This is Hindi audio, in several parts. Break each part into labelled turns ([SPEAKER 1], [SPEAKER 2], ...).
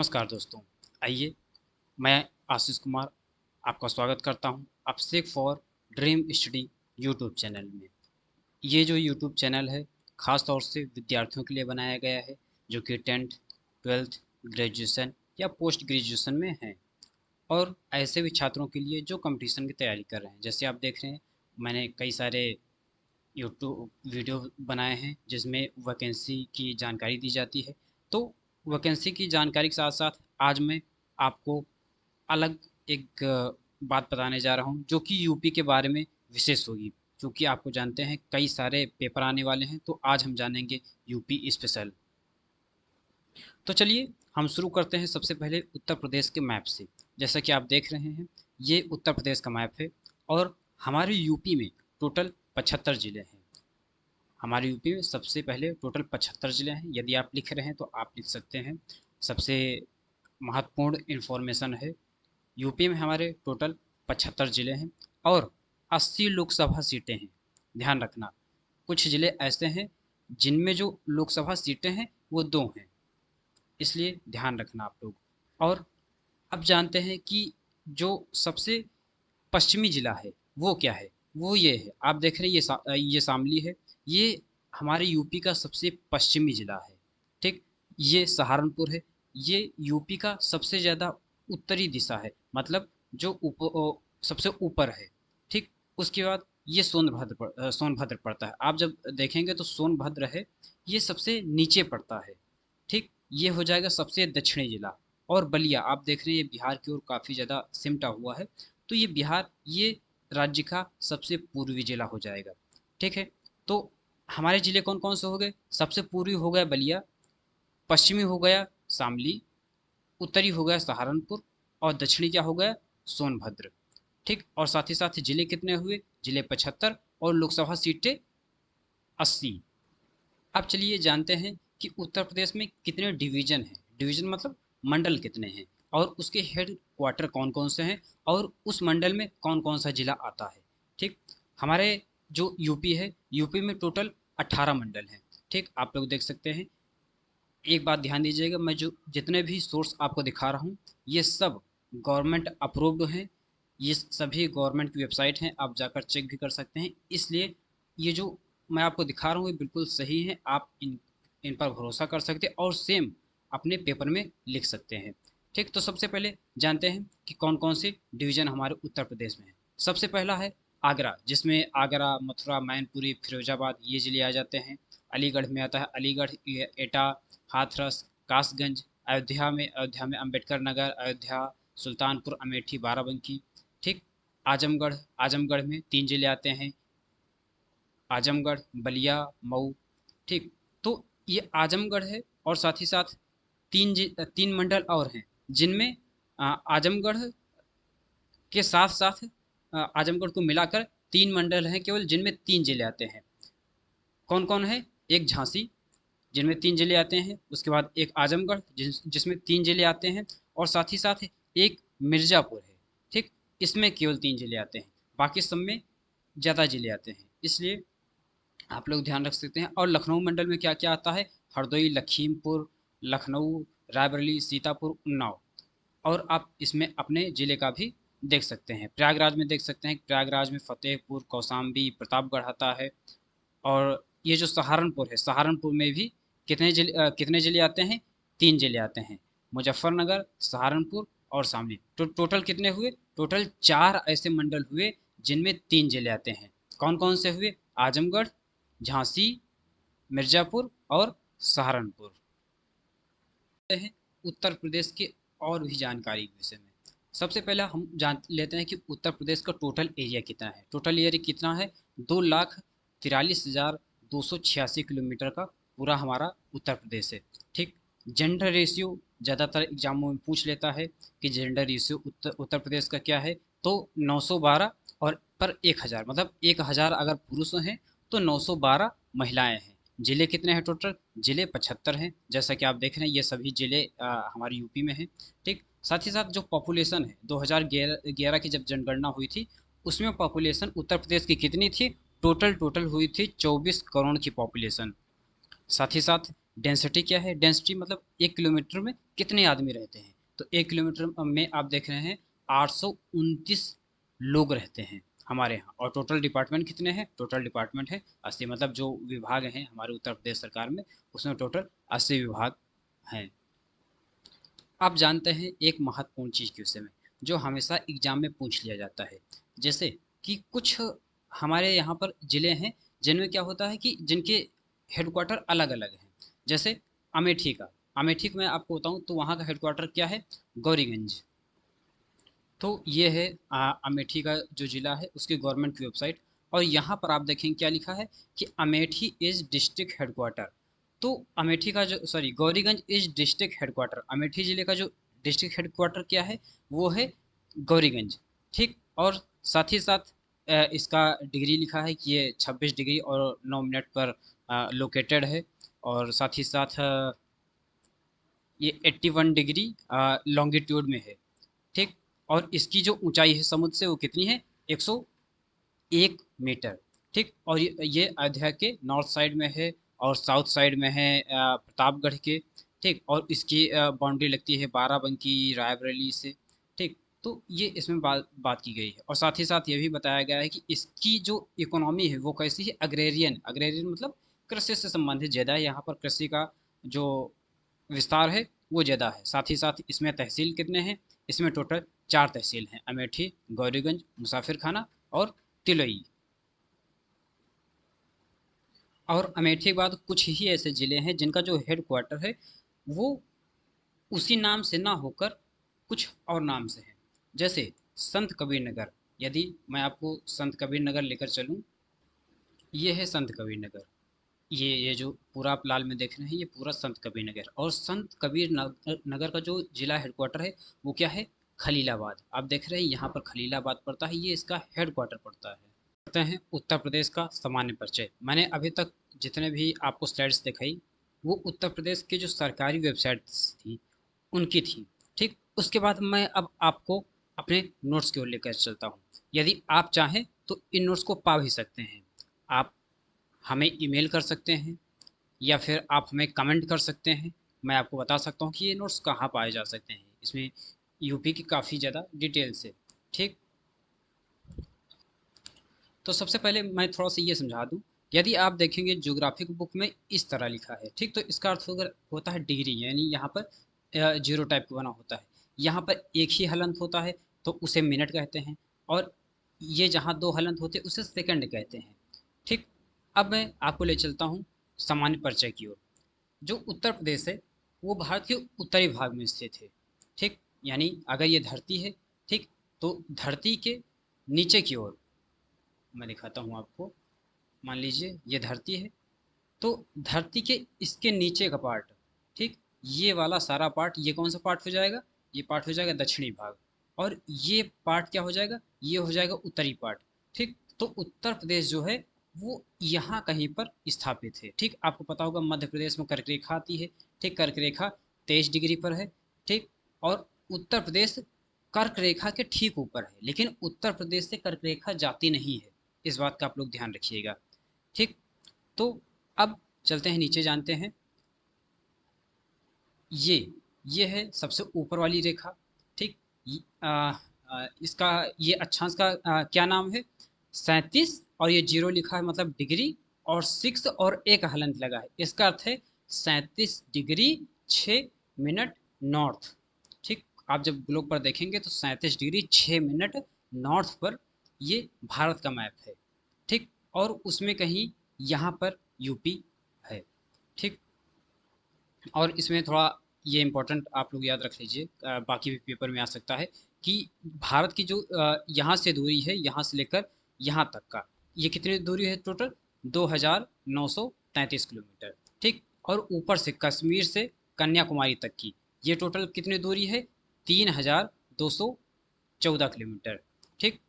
[SPEAKER 1] नमस्कार दोस्तों। आइए, मैं आशीष कुमार आपका स्वागत करता हूं अपसेक for dream study YouTube channel में। ये जो यूट्यूब चैनल है ख़ास तौर से विद्यार्थियों के लिए बनाया गया है जो कि 10th 12th ग्रेजुएशन या पोस्ट ग्रेजुएशन में हैं, और ऐसे भी छात्रों के लिए जो कंपटीशन की तैयारी कर रहे हैं। जैसे आप देख रहे हैं, मैंने कई सारे यूट्यूब वीडियो बनाए हैं जिसमें वैकेंसी की जानकारी दी जाती है। तो वैकेंसी की जानकारी के साथ साथ आज मैं आपको अलग एक बात बताने जा रहा हूँ जो कि यूपी के बारे में विशेष होगी, क्योंकि आपको जानते हैं कई सारे पेपर आने वाले हैं। तो आज हम जानेंगे यूपी स्पेशल। तो चलिए हम शुरू करते हैं सबसे पहले उत्तर प्रदेश के मैप से। जैसा कि आप देख रहे हैं, ये उत्तर प्रदेश का मैप है और हमारे यूपी में टोटल 75 जिले हैं। हमारे यूपी में सबसे पहले टोटल 75 जिले हैं। यदि आप लिख रहे हैं तो आप लिख सकते हैं। सबसे महत्वपूर्ण इन्फॉर्मेशन है, यूपी में हमारे टोटल 75 जिले हैं और 80 लोकसभा सीटें हैं। ध्यान रखना, कुछ जिले ऐसे हैं जिनमें जो लोकसभा सीटें हैं वो 2 हैं, इसलिए ध्यान रखना आप लोग। और अब जानते हैं कि जो सबसे पश्चिमी जिला है वो क्या है। वो ये है, आप देख रहे हैं ये शामली है। ये हमारे यूपी का सबसे पश्चिमी जिला है। ठीक, ये सहारनपुर है। ये यूपी का सबसे ज़्यादा उत्तरी दिशा है, मतलब जो सबसे ऊपर है। ठीक, उसके बाद ये सोनभद्र पड़ता है। आप जब देखेंगे तो सोनभद्र है, ये सबसे नीचे पड़ता है। ठीक, ये हो जाएगा सबसे दक्षिणी जिला। और बलिया आप देख रहे हैं, ये बिहार की ओर काफ़ी ज़्यादा सिमटा हुआ है। तो ये बिहार, ये राज्य का सबसे पूर्वी जिला हो जाएगा। ठीक है, तो हमारे जिले कौन कौन से हो गए? सबसे पूर्वी हो गया बलिया, पश्चिमी हो गया शामली, उत्तरी हो गया सहारनपुर और दक्षिणी क्या हो गया? सोनभद्र। ठीक, और साथ ही साथ जिले कितने हुए? जिले 75 और लोकसभा सीटें 80। अब चलिए जानते हैं कि उत्तर प्रदेश में कितने डिवीजन हैं। डिवीजन मतलब मंडल कितने हैं, और उसके हेड क्वार्टर कौन कौन से हैं, और उस मंडल में कौन कौन सा जिला आता है। ठीक, हमारे जो यूपी है, यूपी में टोटल 18 मंडल हैं। ठीक, आप लोग देख सकते हैं। एक बात ध्यान दीजिएगा, मैं जो जितने भी सोर्स आपको दिखा रहा हूँ ये सब गवर्नमेंट अप्रूव्ड हैं। ये सभी गवर्नमेंट की वेबसाइट हैं, आप जाकर चेक भी कर सकते हैं। इसलिए ये जो मैं आपको दिखा रहा हूँ ये बिल्कुल सही है। आप इन पर भरोसा कर सकते हैं और सेम अपने पेपर में लिख सकते हैं। ठीक, तो सबसे पहले जानते हैं कि कौन कौन से डिवीज़न हमारे उत्तर प्रदेश में है। सबसे पहला है आगरा, जिसमें आगरा, मथुरा, मैनपुरी, फिरोजाबाद ये ज़िले आ जाते हैं। अलीगढ़ में आता है अलीगढ़, एटा, हाथरस, कासगंज। अयोध्या में अम्बेडकर नगर, अयोध्या, सुल्तानपुर अमेठी, बाराबंकी। ठीक, आजमगढ़ में 3 जिले आते हैं, आजमगढ़, बलिया, मऊ। ठीक, तो ये आजमगढ़ है और साथ ही साथ 3 मंडल और हैं जिनमें आजमगढ़ के साथ साथ आजमगढ़ को मिलाकर 3 मंडल हैं केवल, जिनमें 3 जिले आते हैं। कौन कौन है? एक झांसी, जिनमें 3 जिले आते हैं। उसके बाद एक आजमगढ़ जिसमें 3 जिले आते हैं, और साथ ही साथ एक मिर्ज़ापुर है। ठीक, इसमें केवल 3 जिले आते हैं, बाकी सब में ज़्यादा जिले आते हैं, इसलिए आप लोग ध्यान रख सकते हैं। और लखनऊ मंडल में क्या क्या आता है? हरदोई, लखीमपुर, लखनऊ, रायबरेली, सीतापुर, उन्नाव। और आप इसमें अपने ज़िले का भी देख सकते हैं। प्रयागराज में देख सकते हैं, प्रयागराज में फतेहपुर, कौशाम्बी, प्रतापगढ़ आता है। और ये जो सहारनपुर है, सहारनपुर में भी कितने ज़िले आते हैं? 3 ज़िले आते हैं, मुजफ्फरनगर, सहारनपुर और शामली। तो टोटल कितने हुए? टोटल 4 ऐसे मंडल हुए जिनमें 3 ज़िले आते हैं। कौन कौन से हुए? आजमगढ़, झांसी, मिर्ज़ापुर और सहारनपुर। हैं उत्तर प्रदेश के और भी जानकारी के विषय में। सबसे पहले हम जान लेते हैं कि उत्तर प्रदेश का टोटल एरिया कितना है। टोटल एरिया कितना है? 2,43,286 किलोमीटर का पूरा हमारा उत्तर प्रदेश है। ठीक, जेंडर रेशियो ज़्यादातर एग्जामों में पूछ लेता है कि जेंडर रेशियो उत्तर प्रदेश का क्या है। तो 912 और पर 1000, मतलब 1000 अगर पुरुष हैं तो 912 महिलाएं हैं। जिले कितने हैं टोटल? जिले 75 हैं। जैसा कि आप देख रहे हैं ये सभी जिले हमारे यूपी में हैं। ठीक, साथ ही साथ जो पॉपुलेशन है, 2011 की जब जनगणना हुई थी उसमें पॉपुलेशन उत्तर प्रदेश की कितनी थी? टोटल हुई थी 24 करोड़ की पॉपुलेशन। साथ ही साथ डेंसिटी क्या है, डेंसिटी मतलब 1 किलोमीटर में कितने आदमी रहते हैं, तो 1 किलोमीटर में आप देख रहे हैं 829 लोग रहते हैं हमारे यहाँ। और टोटल डिपार्टमेंट कितने हैं, टोटल डिपार्टमेंट है 80, मतलब जो विभाग हैं हमारे उत्तर प्रदेश सरकार में, उसमें टोटल 80 विभाग हैं। आप जानते हैं एक महत्वपूर्ण चीज़ के विषय में जो हमेशा एग्जाम में पूछ लिया जाता है, जैसे कि कुछ हमारे यहाँ पर ज़िले हैं जिनमें क्या होता है कि जिनके हेडक्वार्टर अलग अलग हैं। जैसे अमेठी का, अमेठी का मैं आपको बताऊँ तो वहाँ का हेडक्वार्टर क्या है, गौरीगंज। तो ये है अमेठी का जो ज़िला है उसकी गवर्नमेंट की वेबसाइट। और यहाँ पर आप देखेंगे क्या लिखा है कि अमेठी इज डिस्ट्रिक्ट हेडक्वार्टर। तो अमेठी का जो, sorry, Gauriganj is district headquarter, Amethi ज़िले का जो डिस्ट्रिक्ट हेडक्वार्टर क्या है, वो है गौरीगंज। ठीक, और साथ ही साथ इसका डिग्री लिखा है कि ये 26 डिग्री और 9 मिनट पर लोकेटेड है। और साथ ही साथ ये 81 डिग्री लॉन्गिट्यूड में है। ठीक, और इसकी जो ऊंचाई है समुद्र से वो कितनी है, 101 मीटर। ठीक, और ये अयोध्या के नॉर्थ साइड में है और साउथ साइड में है प्रतापगढ़ के। ठीक, और इसकी बाउंड्री लगती है बाराबंकी रायबरेली से। ठीक, तो ये इसमें बात की गई है। और साथ ही साथ ये भी बताया गया है कि इसकी जो इकोनॉमी है वो कैसी है, अग्रेरियन, अग्रेरियन मतलब कृषि से संबंधित ज़्यादा है, यहाँ पर कृषि का जो विस्तार है वो ज़्यादा है। साथ ही साथ इसमें तहसील कितने हैं, इसमें टोटल 4 तहसील हैं, अमेठी, गौरीगंज, मुसाफिर खाना और तिलई। और अमेठी के बाद कुछ ही ऐसे ज़िले हैं जिनका जो हेड क्वार्टर है वो उसी नाम से ना होकर कुछ और नाम से है। जैसे संत कबीर नगर, यदि मैं आपको संत कबीर नगर लेकर चलूँ, ये है संत कबीर नगर। ये जो पूरा आप लाल में देख रहे हैं ये पूरा संत कबीर नगर। और संत कबीर नगर का जो जिला हेडक्वार्टर है वो क्या है, खलीलाबाद। आप देख रहे हैं यहाँ पर खलीलाबाद पड़ता है, ये इसका हेडक्वार्टर पड़ता है। करते हैं उत्तर प्रदेश का सामान्य परिचय। मैंने अभी तक जितने भी आपको स्लाइड्स दिखाई वो उत्तर प्रदेश की जो सरकारी वेबसाइट्स थी उनकी थी। ठीक, उसके बाद मैं अब आपको अपने नोट्स की ओर लेकर चलता हूँ। यदि आप चाहें तो इन नोट्स को पा भी सकते हैं। आप हमें ईमेल कर सकते हैं या फिर आप हमें कमेंट कर सकते हैं। मैं आपको बता सकता हूँ कि ये नोट्स कहाँ पाए जा सकते हैं, इसमें यूपी की काफ़ी ज़्यादा डिटेल्स है। ठीक, तो सबसे पहले मैं थोड़ा सा ये समझा दूँ। यदि आप देखेंगे ज्योग्राफी की बुक में इस तरह लिखा है, ठीक, तो इसका अर्थ होता है डिग्री, यानी यहाँ पर जीरो टाइप का बना होता है। यहाँ पर एक ही हलंत होता है तो उसे मिनट कहते हैं, और ये जहाँ दो हलंत होते हैं उसे सेकंड कहते हैं। ठीक, अब मैं आपको ले चलता हूँ सामान्य परिचय की ओर। जो उत्तर प्रदेश है वो भारत के उत्तरी भाग में स्थित है। ठीक, यानी अगर ये धरती है, ठीक, तो धरती के नीचे की ओर मैं दिखाता हूँ आपको। मान लीजिए ये धरती है, तो धरती के इसके नीचे का पार्ट, ठीक, ये वाला सारा पार्ट, ये कौन सा पार्ट हो जाएगा, ये पार्ट हो जाएगा दक्षिणी भाग। और ये पार्ट क्या हो जाएगा, ये हो जाएगा उत्तरी पार्ट। ठीक, तो उत्तर प्रदेश जो है वो यहाँ कहीं पर स्थापित है। ठीक, आपको पता होगा मध्य प्रदेश में कर्क रेखा आती है। ठीक, कर्क रेखा 23 डिग्री पर है। ठीक, और उत्तर प्रदेश कर्क रेखा के ठीक ऊपर है, लेकिन उत्तर प्रदेश से कर्क रेखा जाती नहीं है, इस बात का आप लोग ध्यान रखिएगा। ठीक, तो अब चलते हैं नीचे, जानते हैं। ये ये है सबसे ऊपर वाली रेखा। ठीक, इसका ये अक्षांश का क्या नाम है, 37, और ये जीरो लिखा है मतलब डिग्री, और 6 और एक हलंत लगा है, इसका अर्थ है 37 डिग्री 6 मिनट नॉर्थ। ठीक, आप जब ग्लोब पर देखेंगे तो 37 डिग्री 6 मिनट नॉर्थ पर ये भारत का मैप है। ठीक, और उसमें कहीं यहाँ पर यूपी है। ठीक, और इसमें थोड़ा ये इम्पोर्टेंट आप लोग याद रख लीजिए, बाकी भी पेपर में आ सकता है कि भारत की जो यहाँ से दूरी है, यहाँ से लेकर यहाँ तक का, ये कितनी दूरी है टोटल, 2933 किलोमीटर। ठीक, और ऊपर से कश्मीर से कन्याकुमारी तक की ये टोटल कितनी दूरी है, 3214 किलोमीटर। ठीक,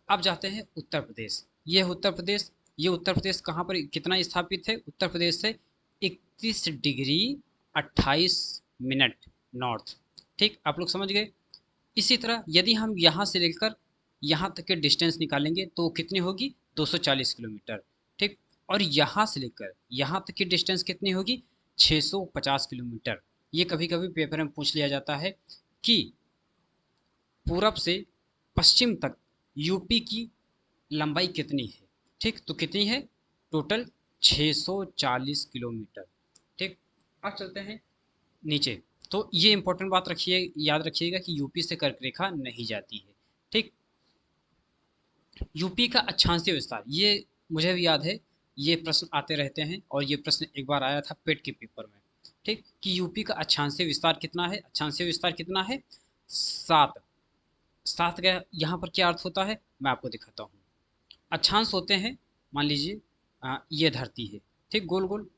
[SPEAKER 1] अब जाते हैं उत्तर प्रदेश। ये है उत्तर प्रदेश। ये उत्तर प्रदेश कहाँ पर कितना स्थापित है, उत्तर प्रदेश से 31 डिग्री 28 मिनट नॉर्थ। ठीक, आप लोग समझ गए। इसी तरह यदि हम यहाँ से लेकर यहाँ तक के डिस्टेंस निकालेंगे तो कितनी होगी, 240 किलोमीटर। ठीक, और यहाँ से लेकर यहाँ तक की डिस्टेंस कितनी होगी, 650 किलोमीटर। ये कभी कभी पेपर में पूछ लिया जाता है कि पूरब से पश्चिम तक यूपी की लंबाई कितनी है। ठीक, तो कितनी है टोटल? 640 किलोमीटर। ठीक, अब चलते हैं नीचे। तो ये इंपॉर्टेंट बात रखिए, याद रखिएगा कि यूपी से कर्क रेखा नहीं जाती है। ठीक, यूपी का अक्षांशीय विस्तार, ये मुझे भी याद है, ये प्रश्न आते रहते हैं और ये प्रश्न एक बार आया था पेट के पेपर में। ठीक, कि यूपी का अक्षांशीय विस्तार कितना है? अक्षांशीय विस्तार कितना है? 7। 7 का यहाँ पर क्या अर्थ होता है मैं आपको दिखाता हूँ। अक्षांश होते हैं, मान लीजिए ये धरती है, ठीक, गोल गोल,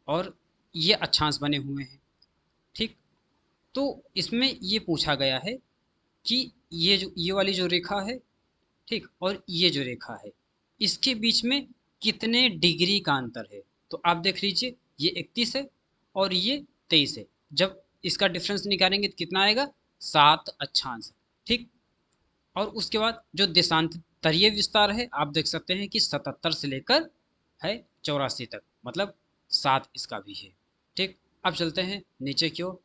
[SPEAKER 1] और ये अक्षांश बने हुए हैं। ठीक, तो इसमें ये पूछा गया है कि ये वाली जो रेखा है, ठीक, और ये जो रेखा है, इसके बीच में कितने डिग्री का अंतर है। तो आप देख लीजिए, ये 31 है और ये 23 है। जब इसका डिफरेंस निकालेंगे तो कितना आएगा? 7 अक्षांश। ठीक, और उसके बाद जो देशांतरीय विस्तार है, आप देख सकते हैं कि 77 से लेकर है 84 तक, मतलब 7 इसका भी है। ठीक, अब चलते हैं नीचे की ओर।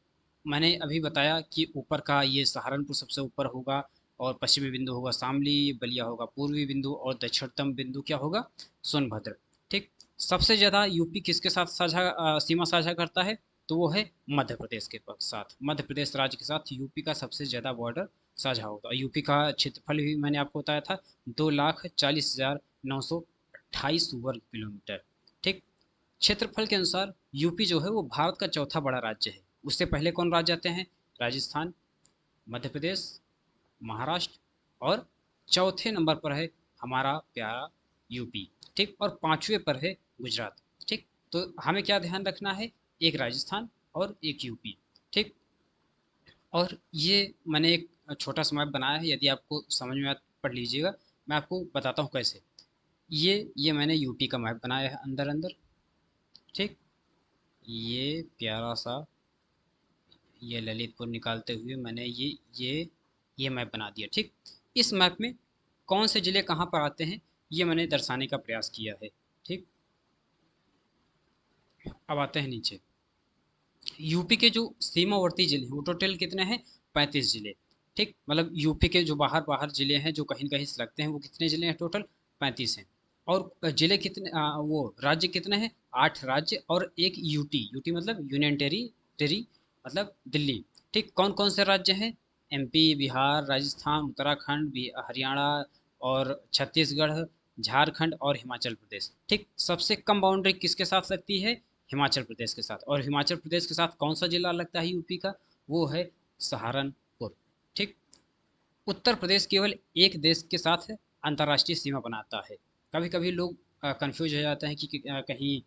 [SPEAKER 1] मैंने अभी बताया कि ऊपर का ये सहारनपुर सबसे ऊपर होगा, और पश्चिमी बिंदु होगा शामली, बलिया होगा पूर्वी बिंदु, और दक्षिणतम बिंदु क्या होगा? सोनभद्र। ठीक, सबसे ज़्यादा यूपी किसके साथ साझा सीमा साझा करता है? तो वो है मध्य प्रदेश के साथ। मध्य प्रदेश राज्य के साथ यूपी का सबसे ज़्यादा बॉर्डर साझा होता है। यूपी का क्षेत्रफल भी मैंने आपको बताया था, 2,40,928 वर्ग किलोमीटर। ठीक, क्षेत्रफल के अनुसार यूपी जो है वो भारत का चौथा बड़ा राज्य है। उससे पहले कौन राज्य आते हैं? राजस्थान, मध्य प्रदेश, महाराष्ट्र, और चौथे नंबर पर है हमारा प्यारा यूपी। ठीक, और पांचवे पर है गुजरात। ठीक, तो हमें क्या ध्यान रखना है? एक राजस्थान और एक यूपी। ठीक, और ये मैंने एक छोटा सा मैप बनाया है, यदि आपको समझ में पढ़ लीजिएगा। मैं आपको बताता हूँ कैसे। ये मैंने यूपी का मैप बनाया है अंदर अंदर। ठीक, ये प्यारा सा, ये ललितपुर निकालते हुए मैंने ये मैप बना दिया। ठीक, इस मैप में कौन से ज़िले कहाँ पर आते हैं, ये मैंने दर्शाने का प्रयास किया है। ठीक, अब आते हैं नीचे। यूपी के जो सीमावर्ती जिले हैं वो टोटल कितने हैं? 35 जिले। ठीक, मतलब यूपी के जो बाहर बाहर जिले हैं जो कहीं कहीं से लगते हैं, वो कितने जिले हैं? टोटल 35 हैं। और जिले कितने, वो राज्य कितने हैं? 8 राज्य और एक यूटी। यूटी मतलब यूनियन टेरी, मतलब दिल्ली। ठीक, कौन कौन से राज्य हैं? एमपी, बिहार, राजस्थान, उत्तराखंड, हरियाणा, और छत्तीसगढ़, झारखंड और हिमाचल प्रदेश। ठीक, सबसे कम बाउंड्री किसके साथ लगती है? हिमाचल प्रदेश के साथ। और हिमाचल प्रदेश के साथ कौन सा जिला लगता है यूपी का? वो है सहारनपुर। ठीक, उत्तर प्रदेश केवल एक देश के साथ अंतर्राष्ट्रीय सीमा बनाता है। कभी कभी लोग कंफ्यूज हो जाते हैं कि कहीं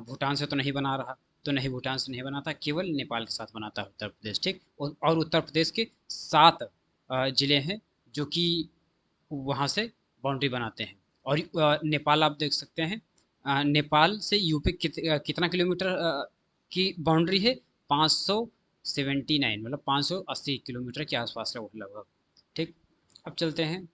[SPEAKER 1] भूटान से तो नहीं बना रहा। तो नहीं, भूटान से नहीं बनाता, केवल नेपाल के साथ बनाता है उत्तर प्रदेश। ठीक, और उत्तर प्रदेश के 7 जिले हैं जो कि वहाँ से बाउंड्री बनाते हैं। और नेपाल आप देख सकते हैं, नेपाल से यूपी कितना किलोमीटर की बाउंड्री है? 579, मतलब 580 किलोमीटर के आसपास है वो लगभग। ठीक, अब चलते हैं।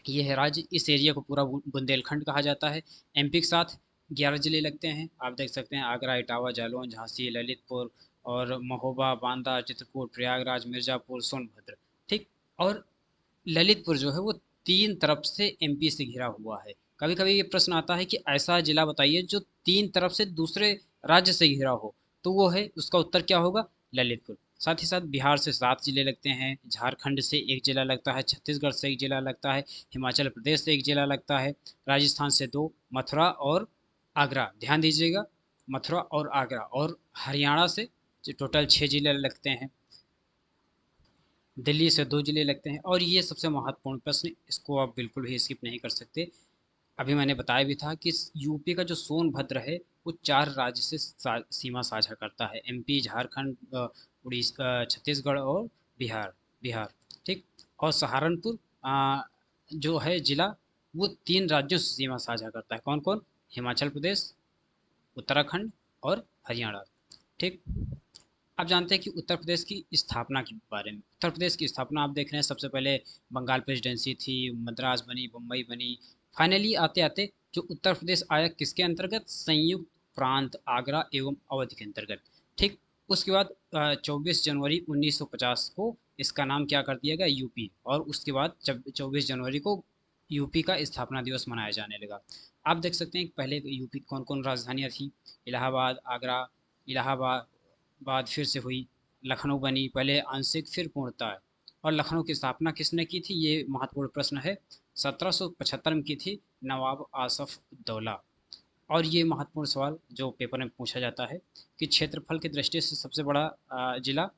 [SPEAKER 1] ये है राज्य, इस एरिया को पूरा बुंदेलखंड कहा जाता है। एमपी के साथ 11 जिले लगते हैं, आप देख सकते हैं, आगरा, इटावा, जालौन, झांसी, ललितपुर, और महोबा, बांदा, चित्रकूट, प्रयागराज, मिर्जापुर, सोनभद्र। ठीक, और ललितपुर जो है वो 3 तरफ से एमपी से घिरा हुआ है। कभी कभी ये प्रश्न आता है कि ऐसा जिला बताइए जो 3 तरफ से दूसरे राज्य से घिरा हो, तो वो है, उसका उत्तर क्या होगा? ललितपुर। साथ ही साथ बिहार से 7 जिले लगते हैं, झारखंड से एक जिला लगता है, छत्तीसगढ़ से एक जिला लगता है, हिमाचल प्रदेश से एक जिला लगता है, राजस्थान से 2, मथुरा और आगरा, ध्यान दीजिएगा, मथुरा और आगरा, और हरियाणा से टोटल 6 जिले लगते हैं, दिल्ली से 2 जिले लगते हैं। और ये सबसे महत्वपूर्ण प्रश्न, इसको आप बिल्कुल भी स्किप नहीं कर सकते। अभी मैंने बताया भी था कि यूपी का जो सोनभद्र है वो 4 राज्य से सीमा साझा करता है, एमपी, झारखंड, उड़ीसा, छत्तीसगढ़ और बिहार बिहार ठीक, और सहारनपुर जो है जिला, वो 3 राज्यों से सीमा साझा करता है। कौन कौन? हिमाचल प्रदेश, उत्तराखंड और हरियाणा। ठीक, आप जानते हैं कि उत्तर प्रदेश की स्थापना के बारे में। उत्तर प्रदेश की स्थापना आप देख रहे हैं, सबसे पहले बंगाल प्रेसिडेंसी थी, मद्रास बनी, बम्बई बनी, फाइनली आते आते जो उत्तर प्रदेश आया किसके अंतर्गत? संयुक्त प्रांत आगरा एवं अवध के अंतर्गत। ठीक, उसके बाद 24 जनवरी 1950 को इसका नाम क्या कर दिया गया, यूपी, और उसके बाद 24 जनवरी को यूपी का स्थापना दिवस मनाया जाने लगा। आप देख सकते हैं कि पहले यूपी कौन कौन राजधानियाँ थी, इलाहाबाद, आगरा, इलाहाबाद बाद फिर से हुई, लखनऊ बनी पहले आंशिक फिर पूर्णतः। और लखनऊ की स्थापना किसने की थी, ये महत्वपूर्ण प्रश्न है। 1775 में की थी नवाब आसफ उद्दौला। और ये महत्वपूर्ण सवाल जो पेपर में पूछा जाता है कि क्षेत्रफल की दृष्टि से सबसे बड़ा जिला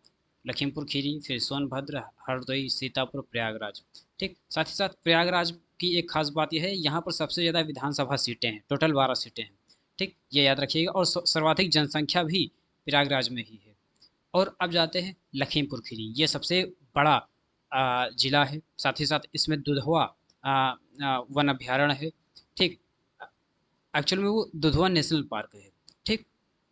[SPEAKER 1] लखीमपुर खीरी, फिर सोनभद्र, हरदोई, सीतापुर, प्रयागराज। ठीक, साथ ही साथ प्रयागराज की एक खास बात यह है, यहाँ पर सबसे ज़्यादा विधानसभा सीटें हैं, टोटल 12 सीटें हैं। ठीक, ये याद रखिएगा, और सर्वाधिक जनसंख्या भी प्रयागराज में ही है। और अब जाते हैं लखीमपुर खीरी, ये सबसे बड़ा जिला है, साथ ही साथ इसमें दुधवा वन अभ्यारण्य है। ठीक, एक्चुअल में वो दुधवा नेशनल पार्क है। ठीक,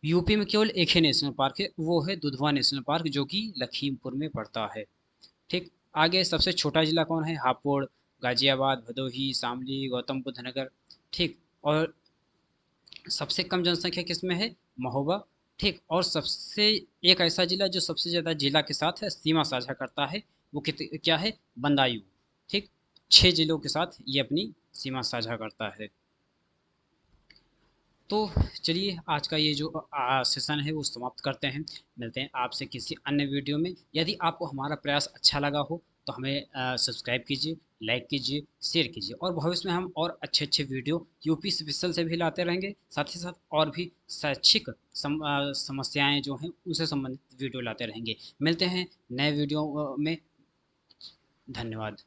[SPEAKER 1] यूपी में केवल एक ही नेशनल पार्क है, वो है दुधवा नेशनल पार्क, जो कि लखीमपुर में पड़ता है। ठीक, आगे सबसे छोटा जिला कौन है, हापुड़, गाजियाबाद, भदोही, शामली, गौतम बुद्ध नगर। ठीक, और सबसे कम जनसंख्या किसमें है, महोबा। ठीक, और सबसे एक ऐसा जिला जो सबसे ज़्यादा जिला के साथ है सीमा साझा करता है, वो क्या है, बंदायूं। ठीक, 6 जिलों के साथ ये अपनी सीमा साझा करता है। तो चलिए आज का ये जो सेशन है वो समाप्त करते हैं। मिलते हैं आपसे किसी अन्य वीडियो में। यदि आपको हमारा प्रयास अच्छा लगा हो तो हमें सब्सक्राइब कीजिए, लाइक कीजिए, शेयर कीजिए, और भविष्य में हम और अच्छे अच्छे वीडियो यूपी स्पेशल से भी लाते रहेंगे, साथ ही साथ और भी शैक्षिक समस्याएं जो हैं उनसे संबंधित वीडियो लाते रहेंगे। मिलते हैं नए वीडियो में। धन्यवाद।